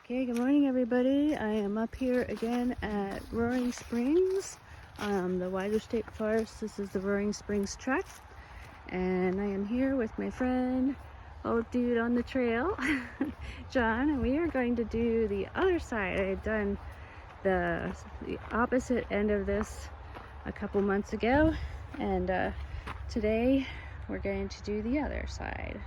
Okay, good morning everybody. I am up here again at Roaring Springs, the Weiser State Forest. This is the Roaring Springs Tract, and I am here with my friend, old dude on the trail, John, and we are going to do the other side. I had done the opposite end of this a couple months ago, and today we're going to do the other side.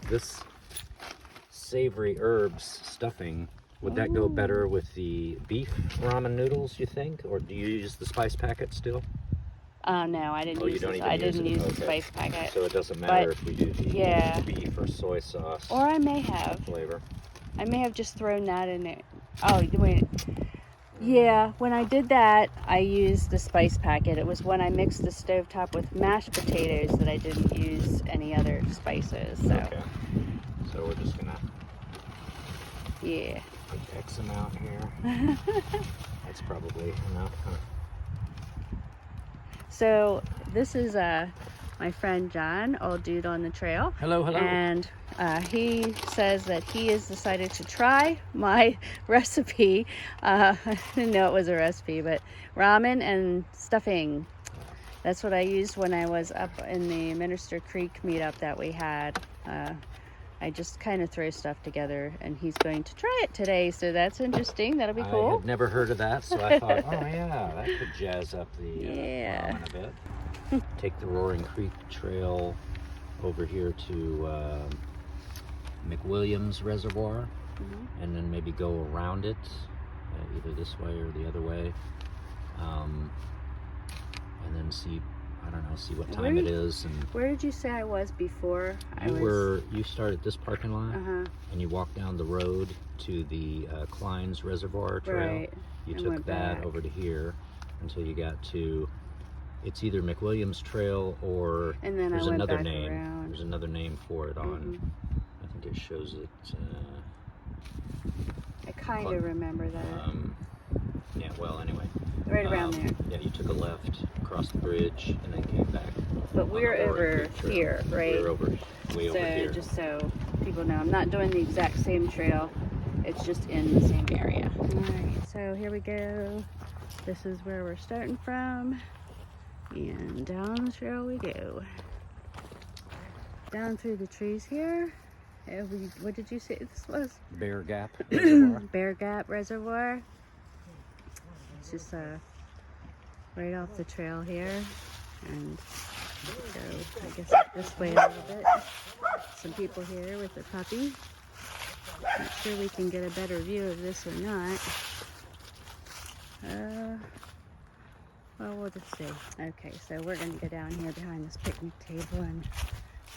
This savory herbs stuffing, would that go better with the beef ramen noodles, you think? Or do you use the spice packet still? No, I didn't use this. I didn't use the spice packet. So it doesn't matter if we do the beef or soy sauce. Or I may have. Flavor. I may have just thrown that in there. Oh, wait. Yeah, when I did that, I used the spice packet. It was when I mixed the stovetop with mashed potatoes that I didn't use any other spices. So. Okay. So we're just gonna put X amount here. That's probably enough, huh? So this is my friend John, old dude on the trail. Hello, hello. And he says that he has decided to try my recipe. I didn't know it was a recipe, but ramen and stuffing. That's what I used when I was up in the Minister Creek meetup that we had. I just kind of throw stuff together, and he's going to try it today, so that's interesting. That'll be cool. I had never heard of that, so I thought, oh yeah, that could jazz up the ramen a bit. Take the Roaring Creek Trail over here to McWilliams Reservoir, and then maybe go around it, either this way or the other way, and then see, I don't know, see what time it is. And where did you say I was before? You started at this parking lot, and you walked down the road to the Klein's Reservoir Trail. Right. You took that back over to here until you got to, it's either McWilliams Trail or and then there's another name. Around. There's another name for it on, I think it shows it. I kind of remember that. Yeah, well, anyway. Right around there. Yeah, you took a left, crossed the bridge, and then came back. But we're over here, right? We're way over here. Just so people know, I'm not doing the exact same trail. It's just in the same area. All right, so here we go. This is where we're starting from. And down the trail we go. Down through the trees here. What did you say this was? Bear Gap Reservoir. Bear Gap Reservoir. It's just right off the trail here, and go, I guess, this way a little bit. Some people here with their puppy. Not sure we can get a better view of this or not. Well, we'll just see. Okay, so we're going to go down here behind this picnic table and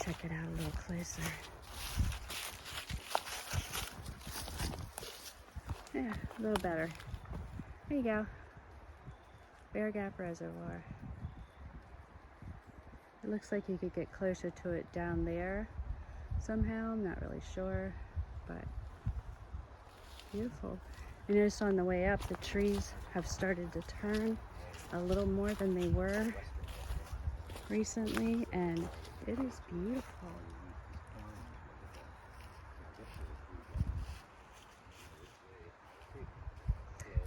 check it out a little closer. Yeah, a little better. There you go. Bear Gap Reservoir. It looks like you could get closer to it down there somehow. I'm not really sure, but beautiful. I noticed on the way up the trees have started to turn a little more than they were recently, and it is beautiful.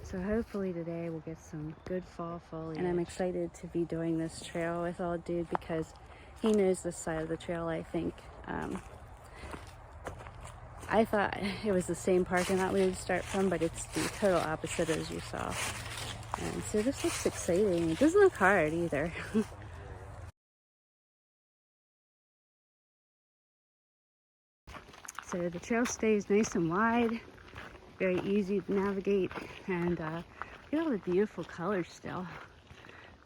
So hopefully today we'll get some good fall foliage. And I'm excited to be doing this trail with old dude because he knows this side of the trail, I think. I thought it was the same parking lot we would start from, but it's the total opposite as you saw. And so this looks exciting. It doesn't look hard either. So the trail stays nice and wide, very easy to navigate, and look at all the beautiful colors still.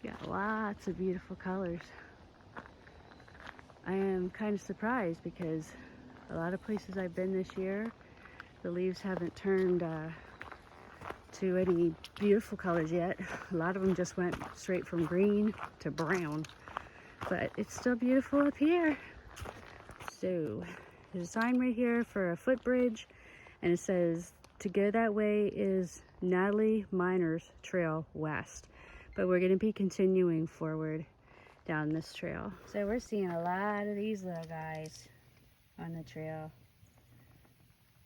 We got lots of beautiful colors. I am kind of surprised because a lot of places I've been this year, the leaves haven't turned to any beautiful colors yet. A lot of them just went straight from green to brown, but it's still beautiful up here. So there's a sign right here for a footbridge, and it says to go that way is Natalie Miners Trail West, but we're going to be continuing forward down this trail. So we're seeing a lot of these little guys on the trail.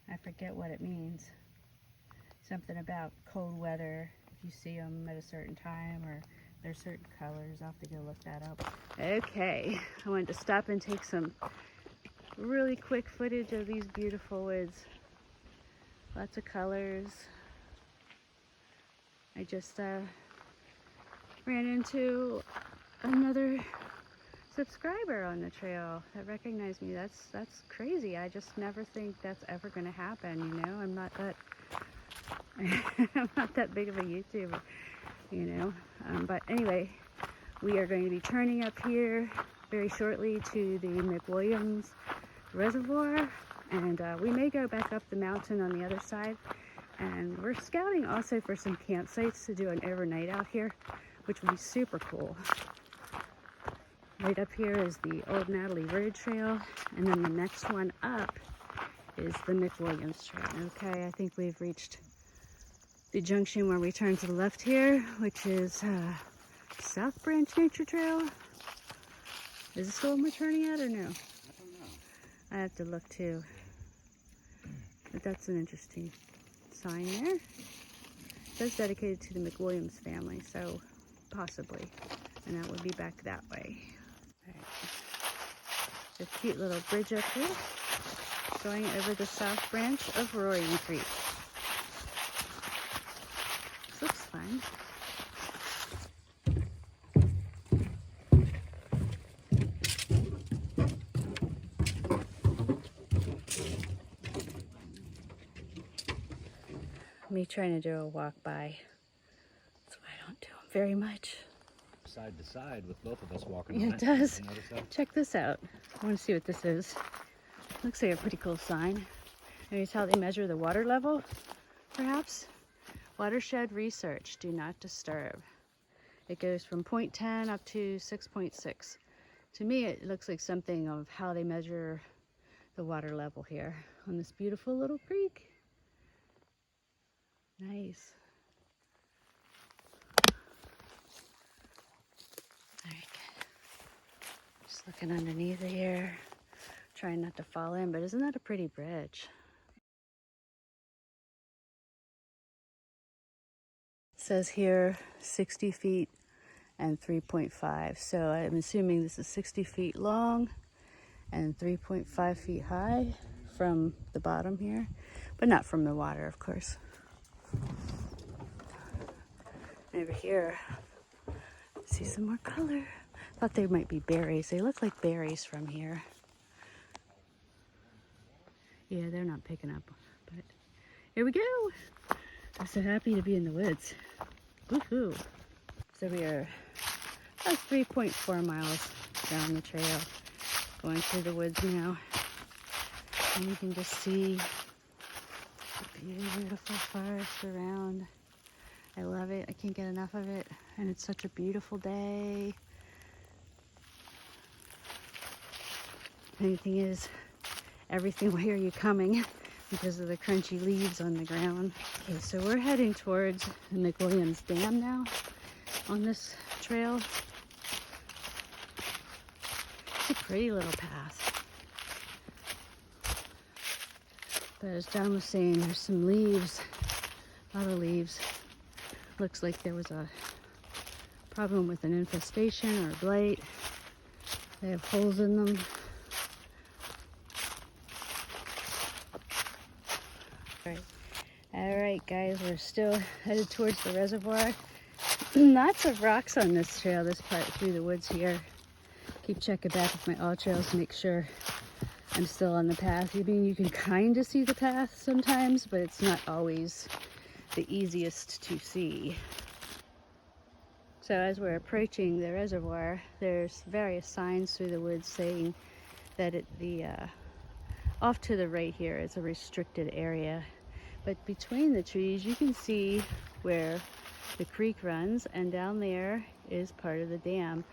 I forget what it means. Something about cold weather, if you see them at a certain time, or there's certain colors. I'll have to go look that up. Okay, I wanted to stop and take some really quick footage of these beautiful woods. Lots of colors. I just ran into another subscriber on the trail that recognized me. That's crazy. I just never think that's ever going to happen, you know. I'm not that big of a YouTuber, you know. But anyway, we are going to be turning up here very shortly to the McWilliams Reservoir, and we may go back up the mountain on the other side. And we're scouting also for some campsites to do an overnight out here, which would be super cool. Right up here is the Old Natalie Road Trail, and then the next one up is the McWilliams Trail. Okay, I think we've reached the junction where we turn to the left here, which is South Branch Nature Trail. Is this the one we're turning at or no? I don't know. I have to look too. But that's an interesting sign there. It says dedicated to the McWilliams family, so possibly. And that would be back that way. Alright. There's a cute little bridge up here going over the south branch of Roaring Creek. This looks fun. Me trying to do a walk by. That's why I don't do them very much. Side to side with both of us walking Yeah, on it does. You notice that? Check this out. I want to see what this is. Looks like a pretty cool sign. Maybe it's how they measure the water level, perhaps. Watershed research, do not disturb. It goes from 0.10 up to 6.6. To me, it looks like something of how they measure the water level here on this beautiful little creek. Nice. Alright, just looking underneath here, trying not to fall in, but isn't that a pretty bridge? It says here 60 feet and 3.5, so I'm assuming this is 60 feet long and 3.5 feet high from the bottom here, but not from the water, of course. Over here, see some more color. Thought they might be berries. They look like berries from here. Yeah, they're not picking up, but here we go. I'm so happy to be in the woods. Woohoo! So we are about 3.4 miles down the trail, going through the woods now. And you can just see the beautiful forest around. I love it. I can't get enough of it. And it's such a beautiful day. Funny thing is, everything will hear you coming because of the crunchy leaves on the ground. Okay, so we're heading towards the McWilliams Dam now on this trail. It's a pretty little path. But as John was saying, there's some leaves, a lot of leaves. Looks like there was a problem with an infestation or a blight. They have holes in them. All right, guys, we're still headed towards the reservoir. Lots of rocks on this trail, this part through the woods here. Keep checking back with my all trails to make sure I'm still on the path. I mean, you can kind of see the path sometimes, but it's not always the easiest to see. So as we're approaching the reservoir, there's various signs through the woods saying that off to the right here is a restricted area. But between the trees, you can see where the creek runs, and down there is part of the dam.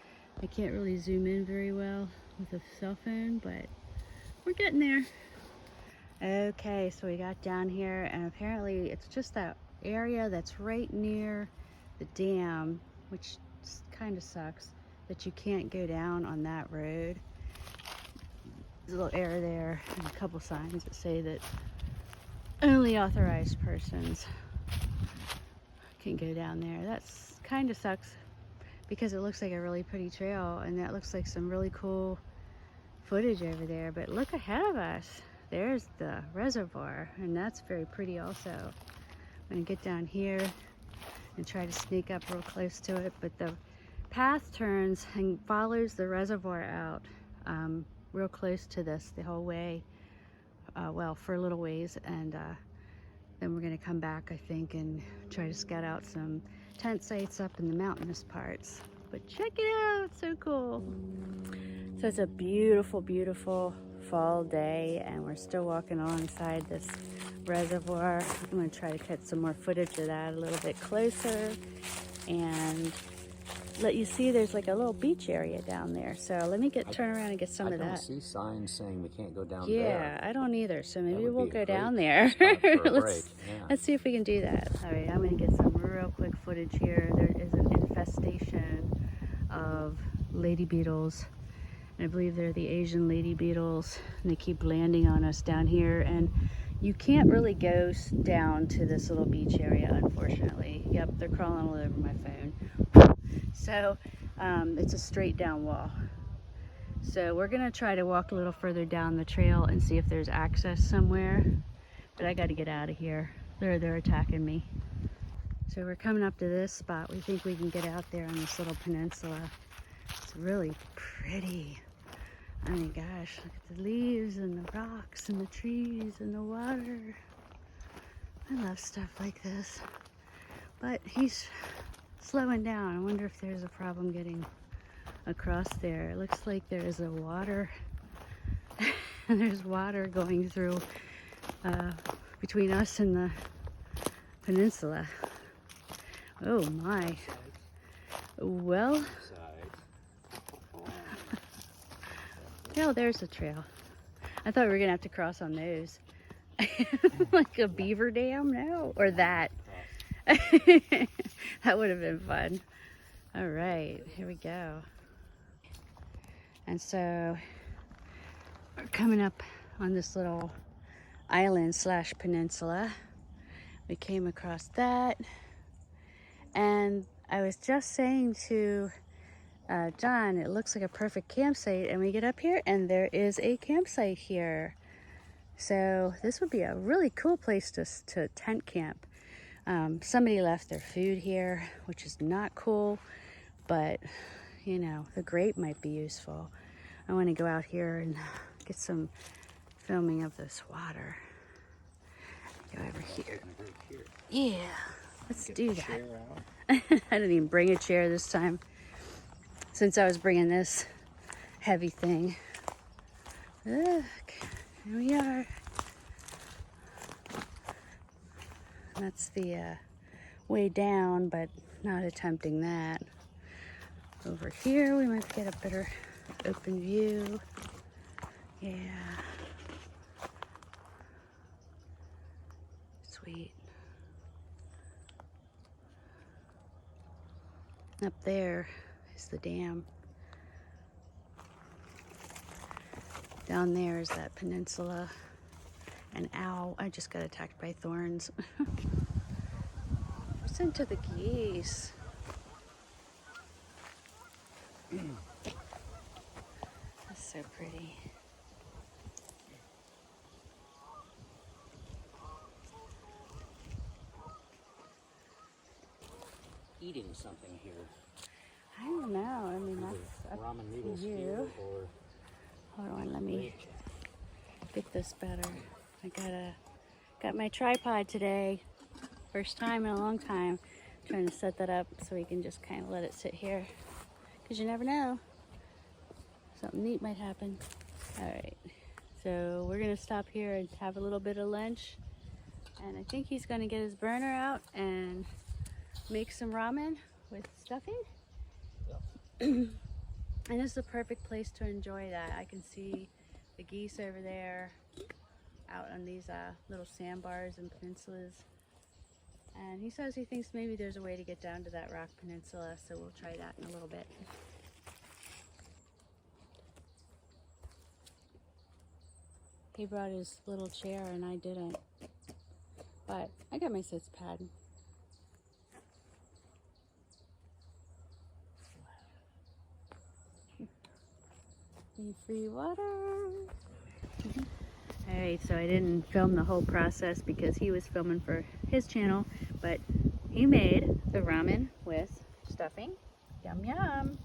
I can't really zoom in very well with a cell phone, but we're getting there. Okay, so we got down here, and apparently it's just that area that's right near the dam, which kind of sucks that you can't go down on that road. There's a little error there and a couple signs that say that only authorized persons can go down there. That's kind of sucks because it looks like a really pretty trail, and that looks like some really cool footage over there. But look ahead of us, there's the reservoir, and that's very pretty also. I'm gonna get down here and try to sneak up real close to it, but the path turns and follows the reservoir out real close to this the whole way. Well, for a little ways, and then we're going to come back, I think, and try to scout out some tent sites up in the mountainous parts. But check it out, so cool. So it's a beautiful, beautiful fall day, and we're still walking alongside this reservoir. I'm going to try to catch some more footage of that a little bit closer and let you see there's like a little beach area down there. So let me turn around and get some of that. I don't see signs saying we can't go down there. Yeah, I don't either. So maybe we'll go down there. Let's see if we can do that. All right, I'm going to get some real quick footage here. There is an infestation of lady beetles. And I believe they're the Asian lady beetles. And they keep landing on us down here. And you can't really go down to this little beach area, unfortunately. Yep, they're crawling all over my phone. So it's a straight down wall. So we're gonna try to walk a little further down the trail and see if there's access somewhere. But I gotta get out of here. They're attacking me. So we're coming up to this spot. We think we can get out there on this little peninsula. It's really pretty. I mean, gosh, look at the leaves and the rocks and the trees and the water. I love stuff like this. But he's slowing down. I wonder if there's a problem getting across there. It looks like there is a water. There's water going through between us and the peninsula. Oh my. Well, oh, there's the trail. I thought we were gonna have to cross on those. Like a beaver dam now, or that. That would have been fun. All right, here we go. And so we're coming up on this little island / peninsula. We came across that, and I was just saying to John, it looks like a perfect campsite, and we get up here and there is a campsite here. So this would be a really cool place to tent camp. Somebody left their food here, which is not cool, but you know, the grate might be useful. I want to go out here and get some filming of this water. Go over here. Yeah, let's do that. I didn't even bring a chair this time, since I was bringing this heavy thing. Look, here we are. That's the way down, but not attempting that. Over here, we might get a better open view. Yeah. Sweet. Up there is the dam. Down there is that peninsula. And ow, I just got attacked by thorns. Listen to the geese. That's so pretty. Eating something here. I don't know. I mean, that's up ramen noodles to here you. or Hold on, let me get this better. I got my tripod today. First time in a long time. Trying to set that up so we can just kind of let it sit here. Because you never know. Something neat might happen. Alright, so we're going to stop here and have a little bit of lunch. And I think he's going to get his burner out and make some ramen with stuffing. And this is the perfect place to enjoy that. I can see the geese over there out on these little sandbars and peninsulas. And he says he thinks maybe there's a way to get down to that rock peninsula, so we'll try that in a little bit. He brought his little chair and I didn't. But I got my sits pad. Free water. Alright, so I didn't film the whole process because he was filming for his channel, but he made the ramen with stuffing. Yum yum.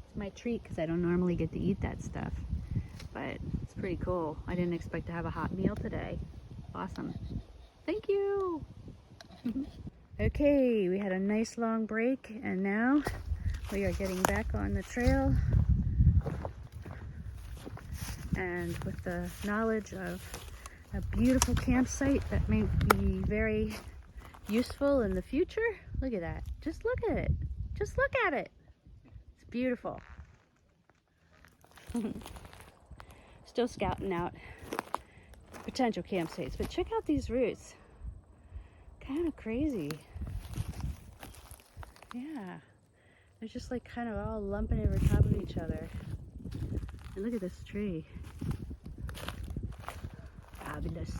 It's my treat because I don't normally get to eat that stuff, but it's pretty cool. I didn't expect to have a hot meal today. Awesome. Thank you. Okay, we had a nice long break and now we are getting back on the trail. And with the knowledge of a beautiful campsite that may be very useful in the future. Look at that. Just look at it. Just look at it. It's beautiful. Still scouting out potential campsites, but check out these roots. Kind of crazy. Yeah. They're just like kind of all lumping over top of each other. And look at this tree. Fabulous.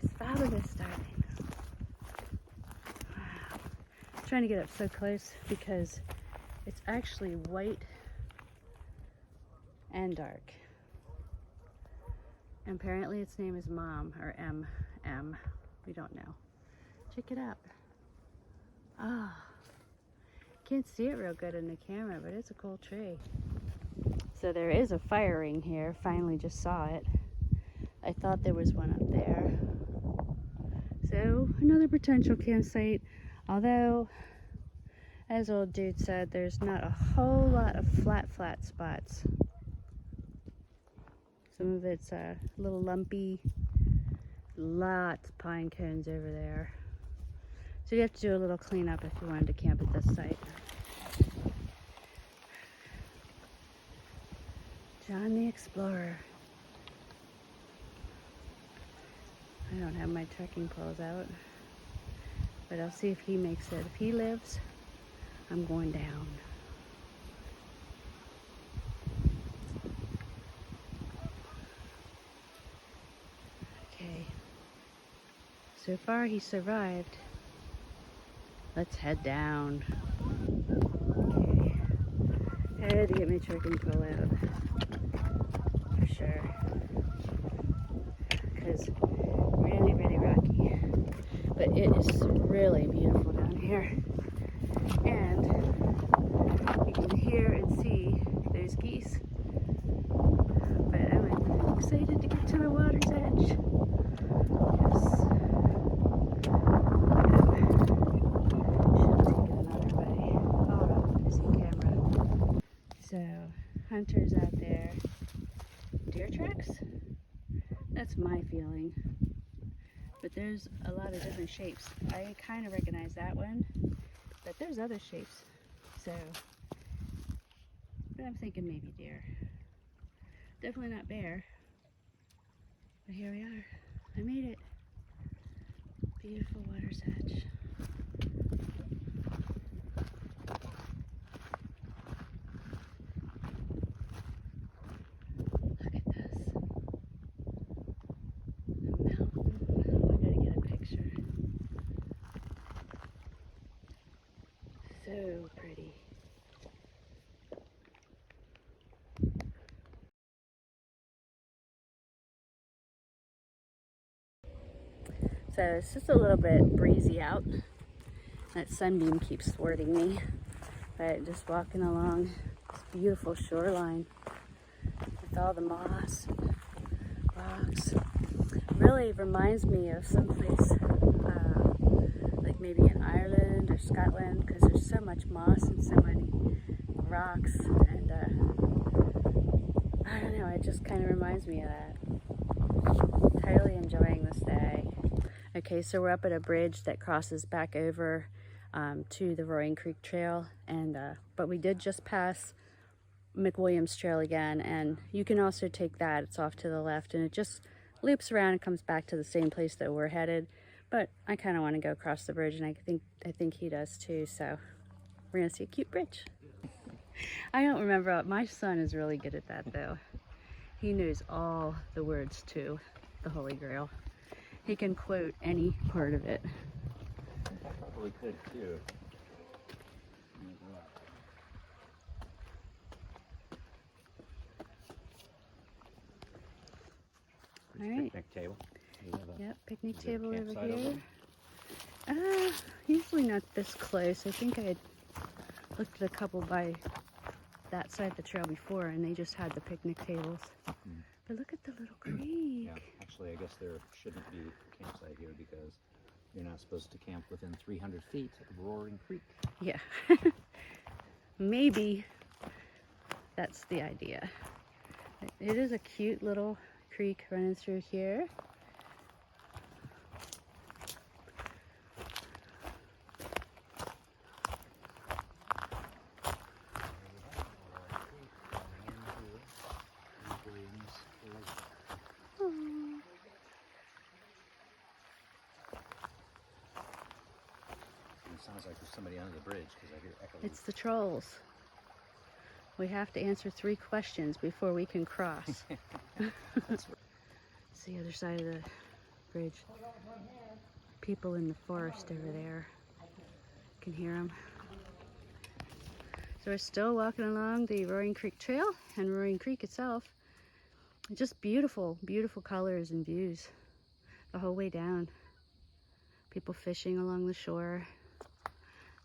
It's fabulous, darling. Wow. I'm trying to get up so close because it's actually white and dark. And apparently its name is Mom, or M. We don't know. Check it out. Ah. Can't see it real good in the camera, but it's a cool tree. So there is a fire ring here. Finally just saw it. I thought there was one up there. So another potential campsite. Although, as old dude said, there's not a whole lot of flat spots. Some of it's a little lumpy. Lots of pine cones over there. So you have to do a little cleanup if you wanted to camp at this site. John the Explorer. I don't have my trekking poles out, but I'll see if he makes it. If he lives, I'm going down. Okay. So far he survived. Let's head down. Okay. I had to get my trekking pole out. For sure. because really, really rocky. But it is really beautiful down here. And you can hear and see those geese. But I'm excited to get to the water's edge. Yes. So, hunters out there. Deer tracks? That's my feeling. But there's a lot of different shapes. I kind of recognize that one, but there's other shapes. So, but I'm thinking maybe deer. Definitely not bear. But here we are. I made it. Beautiful water's edge. So pretty. So it's just a little bit breezy out. That sunbeam keeps thwarting me. But just walking along this beautiful shoreline with all the moss and rocks. Really reminds me of someplace like maybe in Ireland or Scotland, because there's so much moss and so many rocks, and I don't know, it just kind of reminds me of that. Totally enjoying this day. Okay, so we're up at a bridge that crosses back over to the Roaring Creek Trail, and but we did just pass McWilliams Trail again, and you can also take that. It's off to the left, and it just loops around and comes back to the same place that we're headed. But I kind of want to go across the bridge, and I think he does too. So we're gonna see a cute bridge. I don't remember. My son is really good at that, though. He knows all the words to the Holy Grail. He can quote any part of it. I probably could too. All right. Picnic table. Yep, picnic table over here. Usually not this close. I think I had looked at a couple by that side of the trail before, and they just had the picnic tables. Mm. But look at the little creek. Yeah, actually, I guess there shouldn't be a campsite here because you're not supposed to camp within 300 feet of Roaring Creek. Yeah. Maybe that's the idea. It is a cute little creek running through here. It sounds like there's somebody under the bridge because I hear echoing. It's the trolls. We have to answer 3 questions before we can cross. It's the other side of the bridge. People in the forest over there. Can hear them. So we're still walking along the Roaring Creek Trail and Roaring Creek itself. Just beautiful, beautiful colors and views the whole way down. People fishing along the shore.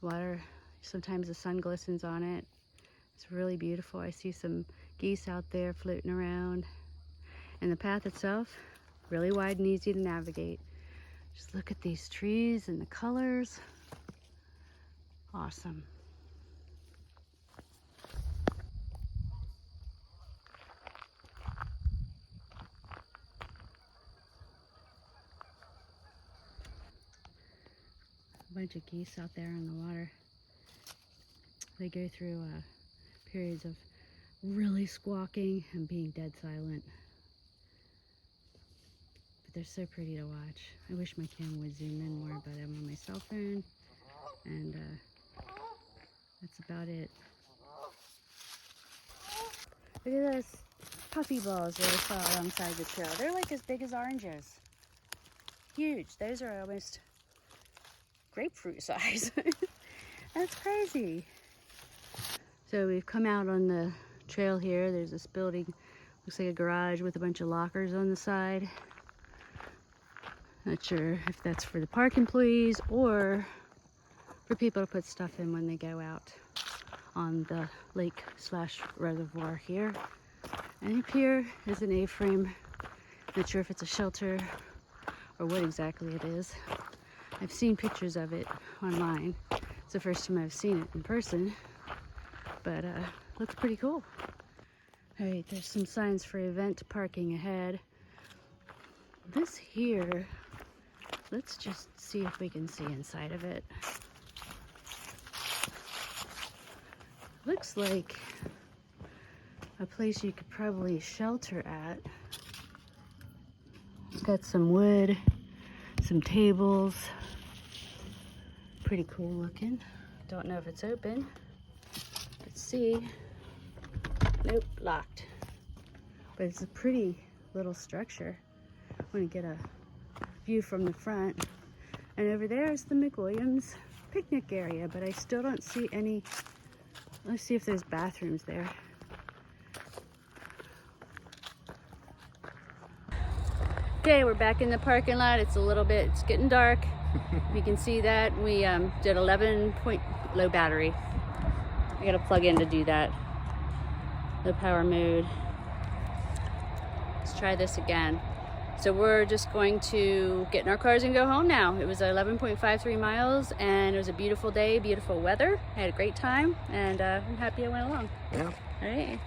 Water, sometimes the sun glistens on it. It's really beautiful. I see some geese out there floating around. And the path itself, really wide and easy to navigate. Just look at these trees and the colors. Awesome. A bunch of geese out there in the water. They go through periods of really squawking and being dead silent. But they're so pretty to watch. I wish my camera would zoom in more, but I'm on my cell phone, and that's about it. Look at those puppy balls that I saw alongside the trail. They're like as big as oranges. Huge. Those are almost grapefruit size. That's crazy. So we've come out on the trail here. There's this building, looks like a garage with a bunch of lockers on the side. Not sure if that's for the park employees or for people to put stuff in when they go out on the lake slash reservoir here. And up here is an A-frame. Not sure if it's a shelter or what exactly it is. I've seen pictures of it online. It's the first time I've seen it in person, but looks pretty cool. All right, there's some signs for event parking ahead. This here, let's just see if we can see inside of it. Looks like a place you could probably shelter at. It's got some wood, some tables. Pretty cool looking. Don't know if it's open. Let's see. Nope, locked. But it's a pretty little structure. I'm gonna get a view from the front. And over there is the McWilliams picnic area, but I still don't see any. Let's see if there's bathrooms there. Okay, we're back in the parking lot. It's it's getting dark. You can see that we did 11 point low battery. I gotta plug in to do that. Low power mode. Let's try this again. So we're just going to get in our cars and go home now. It was 11.53 miles and it was a beautiful day, beautiful weather. I had a great time and I'm happy I went along. Yeah. All right.